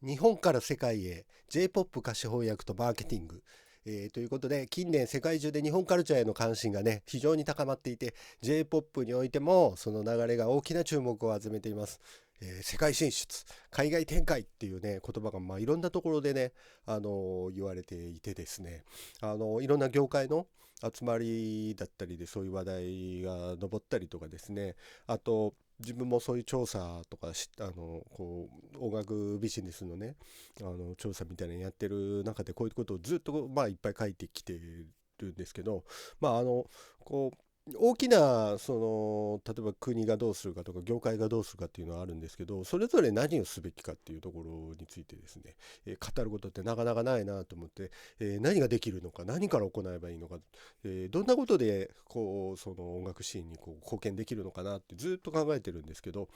日本から世界へ J-POP 歌詞翻訳とマーケティング、ということで近年世界中で日本カルチャーへの関心がね非常に高まっていて J-POP においてもその流れが大きな注目を集めています。世界進出海外展開っていうね言葉がいろんなところでね、言われていてですね、いろんな業界の集まりだったりでそういう話題が上ったりとかですね、あと自分もそういう調査とか音楽ビジネスのね調査みたいなのやってる中でこういうことをずっといっぱい書いてきてるんですけど、まああのこう大きな例えば国がどうするかとか業界がどうするかっていうのはあるんですけど、それぞれ何をすべきかっていうところについてですね、語ることってなかなかないなと思って、何ができるのか何から行えばいいのか、どんなことでその音楽シーンに貢献できるのかなってずっと考えてるんですけど、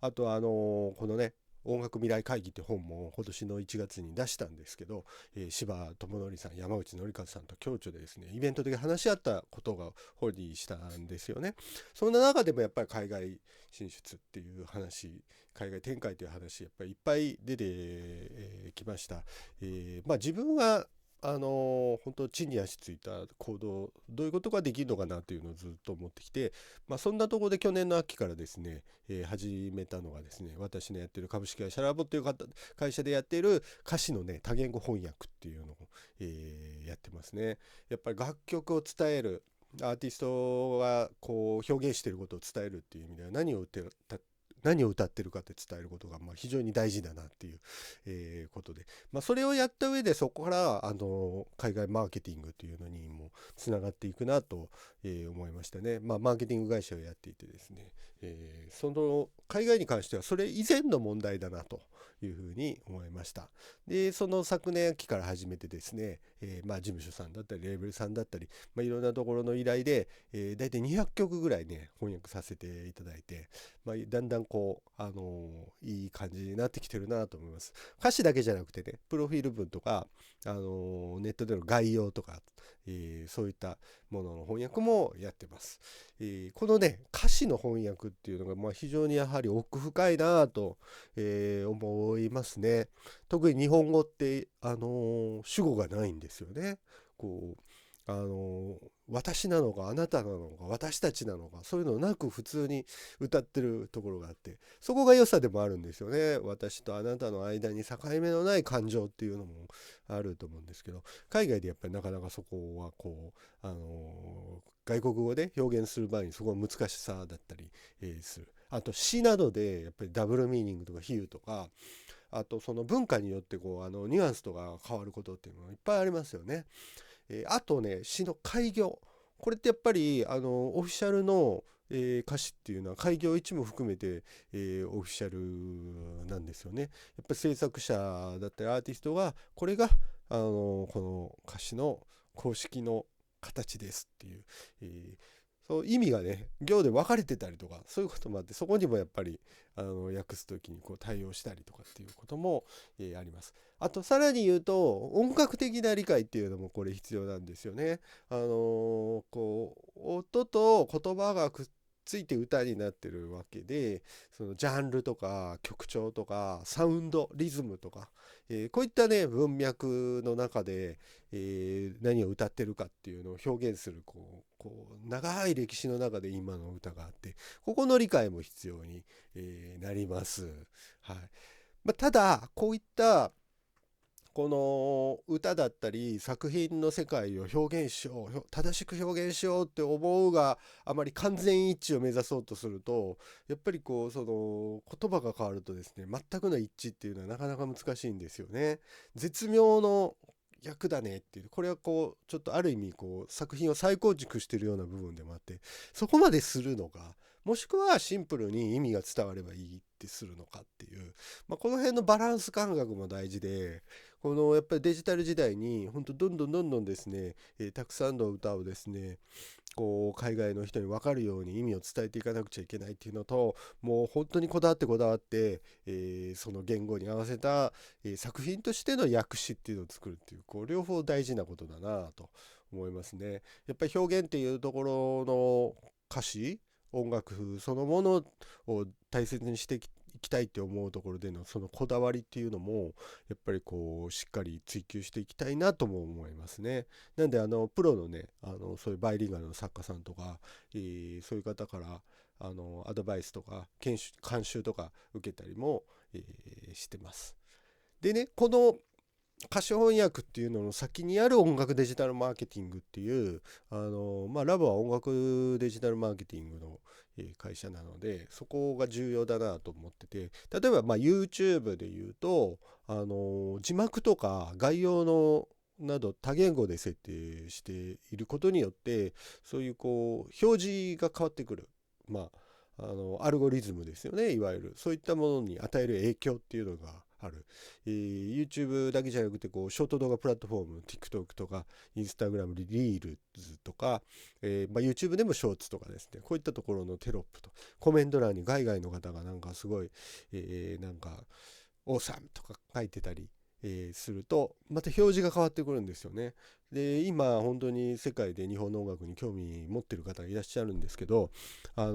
あとこのね音楽未来会議って本も今年の1月に出したんですけど、柴智則さん山内紀和さんと共著でですねイベントで話し合ったことが本にしたんですよね。そんな中でもやっぱり海外進出っていう話、海外展開という話やっぱりいっぱい出てきました。自分は本当地に足ついた行動どういうことができるのかなというのをずっと思ってきて、そんなところで去年の秋からですね、始めたのがですね、私のやってる株式会社ラボっていう会社でやっている歌詞のね多言語翻訳っていうのを、やってますね。やっぱり楽曲を伝えるアーティストが表現していることを伝えるっていう意味では何を歌ってるかって伝えることが非常に大事だなっていう、ことで、それをやった上でそこから海外マーケティングというのにもつながっていくなと、思いましたね。マーケティング会社をやっていてですね、その海外に関してはそれ以前の問題だなというふうに思いました。でその昨年秋から始めてですね、事務所さんだったりレーベルさんだったり、いろんなところの依頼で、大体200曲ぐらいね翻訳させていただいて、だんだんいい感じになってきてるなと思います。歌詞だけじゃなくてね、プロフィール文とか、ネットでの概要とか、そういったものの翻訳もやってます。このね、歌詞の翻訳っていうのが、非常にやはり奥深いなと、思いますね。特に日本語って、主語がないんですよね。こう私なのかあなたなのか私たちなのかそういうのなく普通に歌ってるところがあって、そこが良さでもあるんですよね。私とあなたの間に境目のない感情っていうのもあると思うんですけど、海外でやっぱりなかなかそこは外国語で表現する場合にそこは難しさだったり、する。あと詩などでやっぱりダブルミーニングとか比喩とか、あとその文化によってニュアンスとか変わることっていうのがいっぱいありますよね。あとね詩の開業、これってやっぱりオフィシャルの、歌詞っていうのは開業一も含めて、オフィシャルなんですよね。やっぱり制作者だったりアーティストがこれがこの歌詞の公式の形ですっていう、そう意味がね行で分かれてたりとかそういうこともあって、そこにもやっぱり訳す時に対応したりとかっていうことも、あります。あとさらに言うと音楽的な理解っていうのもこれ必要なんですよね。音と言葉がくっついて歌になってるわけで、そのジャンルとか曲調とかサウンドリズムとか、こういったね文脈の中で、何を歌ってるかっていうのを表現する長い歴史の中で今の歌があって、ここの理解も必要に、なります。はい。ただこういったこの歌だったり作品の世界を表現しよう正しく表現しようって思うがあまり完全一致を目指そうとすると、やっぱりその言葉が変わるとですね全くの一致っていうのはなかなか難しいんですよね。絶妙の役だねっていう、これはちょっとある意味作品を再構築してるような部分でもあって、そこまでするのか、もしくはシンプルに意味が伝わればいいってするのかっていう、この辺のバランス感覚も大事で、やっぱりデジタル時代に本当どんどんですね、たくさんの歌をですね海外の人に分かるように意味を伝えていかなくちゃいけないっていうのと、もう本当にこだわって、その言語に合わせた、作品としての訳詞っていうのを作るっていう、両方大事なことだなと思いますね。やっぱり表現っていうところの歌詞音楽そのものを大切にしてきたいって思うところでのそのこだわりっていうのもやっぱりこうしっかり追求していきたいなとも思いますね。なんでプロのねそういうバイリンガルの作家さんとか、そういう方からアドバイスとか監修とか受けたりも、してます。でね、この歌詞翻訳っていうのの先にある音楽デジタルマーケティングっていう、ラボは音楽デジタルマーケティングの会社なので、そこが重要だなと思ってて、例えばYouTube で言うと、字幕とか概要のなど多言語で設定していることによって、そういうこう表示が変わってくる、アルゴリズムですよね、いわゆるそういったものに与える影響っていうのがある。YouTube だけじゃなくてこうショート動画プラットフォーム TikTok とか Instagram リールズとか、YouTube でもショーツとかですね、こういったところのテロップとコメント欄に海外の方がなんかすごい、なんかオーサムとか書いてたり、するとまた表示が変わってくるんですよね。で今本当に世界で日本の音楽に興味持ってる方がいらっしゃるんですけど、全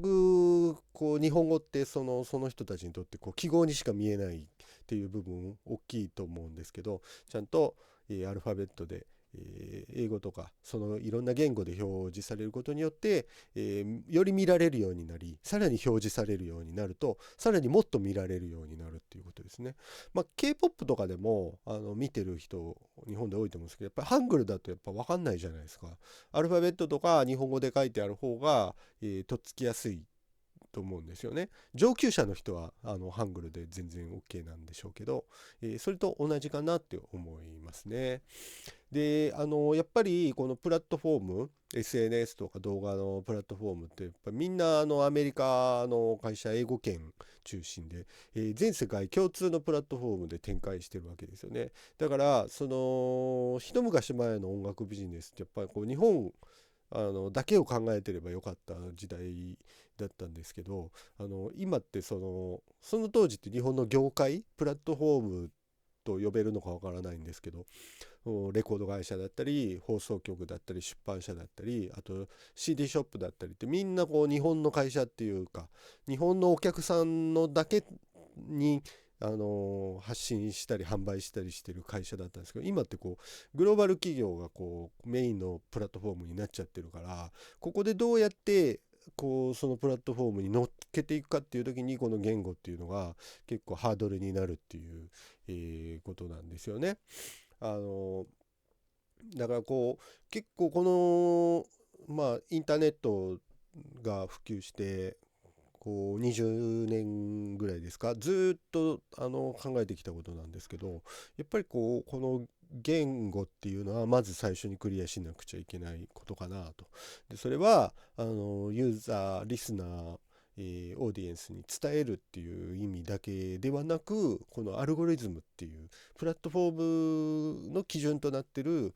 くこう日本語ってその人たちにとってこう記号にしか見えないっていう部分大きいと思うんですけど、ちゃんと、アルファベットで、英語とかそのいろんな言語で表示されることによって、より見られるようになり、さらに表示されるようになると、さらにもっと見られるようになるっていうことですね。K-POP とかでも見てる人日本で多いと思うんですけど、やっぱりハングルだとやっぱ分かんないじゃないですか。アルファベットとか日本語で書いてある方が、とっつきやすいと思うんですよね。上級者の人はハングルで全然 OK なんでしょうけど、それと同じかなって思いますね。で、やっぱりこのプラットフォーム、SNS とか動画のプラットフォームって、やっぱみんなアメリカの会社、英語圏中心で、全世界共通のプラットフォームで展開してるわけですよね。だから、一昔前の音楽ビジネスって、やっぱりこう日本だけを考えてればよかった時代だったんですけど、今ってその当時って日本の業界、プラットフォームと呼べるのかわからないんですけど、レコード会社だったり放送局だったり出版社だったり、あと CD ショップだったりって、みんなこう日本の会社っていうか、日本のお客さんのだけに発信したり販売したりしてる会社だったんですけど、今ってこうグローバル企業がこうメインのプラットフォームになっちゃってるから、ここでどうやってこうそのプラットフォームに乗っけていくかっていう時に、この言語っていうのが結構ハードルになるっていう、ことなんですよね。あのだからこう結構このインターネットが普及してこう20年ぐらいですか、ずーっと考えてきたことなんですけど、やっぱりこうこの言語っていうのはまず最初にクリアしなくちゃいけないことかなと。でそれはユーザーリスナー、オーディエンスに伝えるっていう意味だけではなく、このアルゴリズムっていうプラットフォームの基準となってる、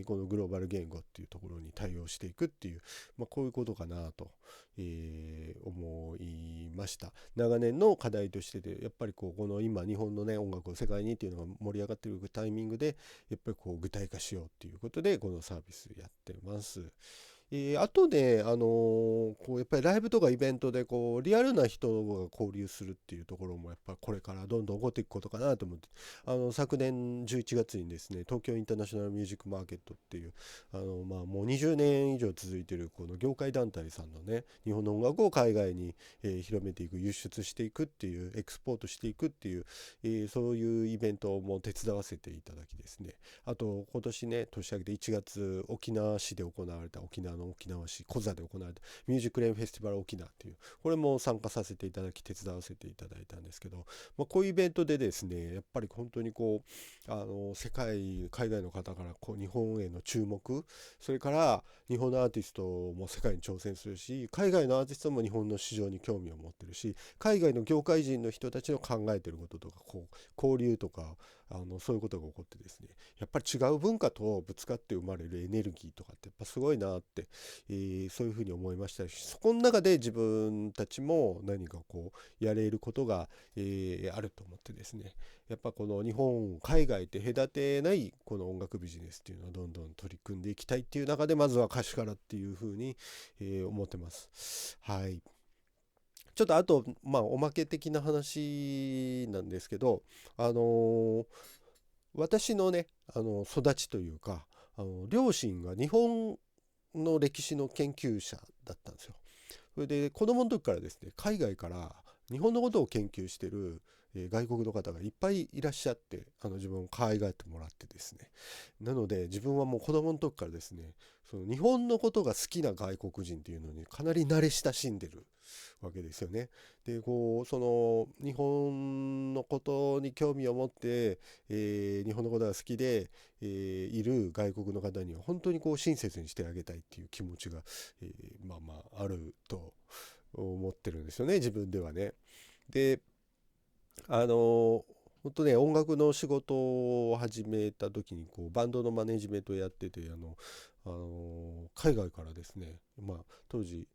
このグローバル言語っていうところに対応していくっていう、こういうことかなと、思いました。長年の課題としてで、やっぱりこの今日本のね音楽を世界にっていうのが盛り上がっているタイミングで、やっぱりこう具体化しようっていうことでこのサービスやってます。あとで、こうやっぱりライブとかイベントでこうリアルな人が交流するっていうところもやっぱこれからどんどん起こっていくことかなと思って、昨年11月にですね、東京インターナショナルミュージックマーケットっていうもう20年以上続いてるこの業界団体さんのね、日本の音楽を海外に、広めていく、輸出していくっていう、エクスポートしていくっていう、そういうイベントも手伝わせていただきですね、あと今年ね年明けて1月沖縄市で行われた、沖縄の沖縄市コザで行われたミュージックレインフェスティバル沖縄っていう、これも参加させていただき手伝わせていただいたんですけど、こういうイベントでですね、やっぱり本当にこう海外の方からこう日本への注目、それから日本のアーティストも世界に挑戦するし、海外のアーティストも日本の市場に興味を持ってるし、海外の業界人の人たちの考えてることとかこう交流とかそういうことが起こってですね、やっぱり違う文化とぶつかって生まれるエネルギーとかってやっぱすごいなって、そういうふうに思いましたし、そこの中で自分たちも何かこうやれることが、あると思ってですね、やっぱこの日本海外って隔てないこの音楽ビジネスっていうのをどんどん取り組んでいきたいっていう中で、まずは歌手からっていうふうに、思ってます。はい。ちょっとあと、おまけ的な話なんですけど、あの私のね、育ちというか、両親が日本の歴史の研究者だったんですよ。それで子供の時からですね、海外から日本のことを研究してる外国の方がいっぱいいらっしゃって、自分を可愛がってもらってですね。なので自分はもう子供の時からですね、その日本のことが好きな外国人っていうのにかなり慣れ親しんでるわけですよね。で、その日本のことに興味を持って、日本のことが好きで、いる外国の方には本当に親切にしてあげたいっていう気持ちが、あると思ってるんですよね、自分ではね。で、あの本当ね、音楽の仕事を始めた時にバンドのマネジメントをやってて、海外からですね、当時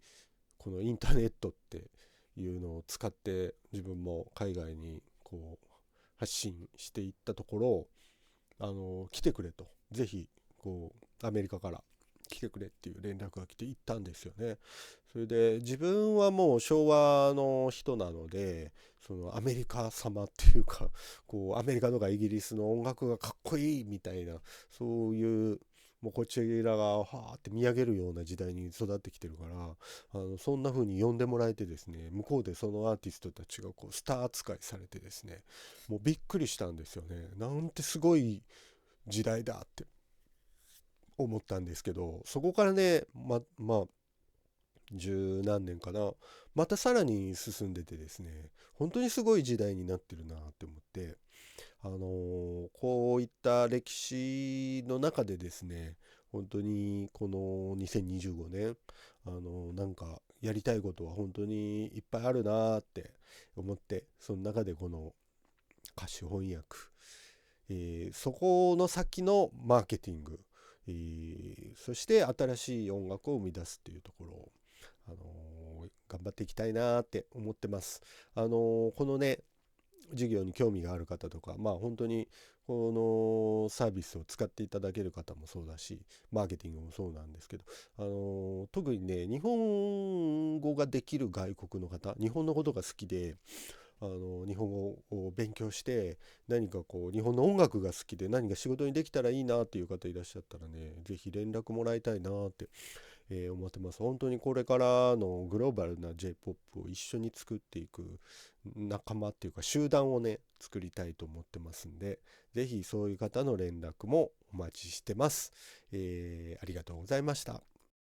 このインターネットっていうのを使って自分も海外に発信していったところ、来てくれと、ぜひアメリカから来てくれっていう連絡が来て行ったんですよね。それで自分はもう昭和の人なので、そのアメリカ様っていうか、アメリカとかイギリスの音楽がかっこいいみたいな、そういう、もうこちらがはーって見上げるような時代に育ってきてるから、そんな風に呼んでもらえてですね、向こうでそのアーティストたちがスター扱いされてですね、もうびっくりしたんですよね。なんてすごい時代だって思ったんですけど、そこからね、十何年かな、またさらに進んでてですね、本当にすごい時代になってるなって思って、こういった歴史の中でですね、本当にこの2025年、なんかやりたいことは本当にいっぱいあるなって思って、その中でこの歌詞翻訳、そこの先のマーケティング、そして新しい音楽を生み出すっていうところを、頑張っていきたいなって思ってます。このね、授業に興味がある方とか、本当にこのサービスを使っていただける方もそうだし、マーケティングもそうなんですけど、特にね、日本語ができる外国の方、日本のことが好きで、日本語を勉強して何か日本の音楽が好きで何か仕事にできたらいいなっていう方いらっしゃったらね、ぜひ連絡もらいたいなって、思ってます。本当にこれからのグローバルな J-POP を一緒に作っていく仲間っていうか集団をね、作りたいと思ってますんで、ぜひそういう方の連絡もお待ちしてます。ありがとうございました。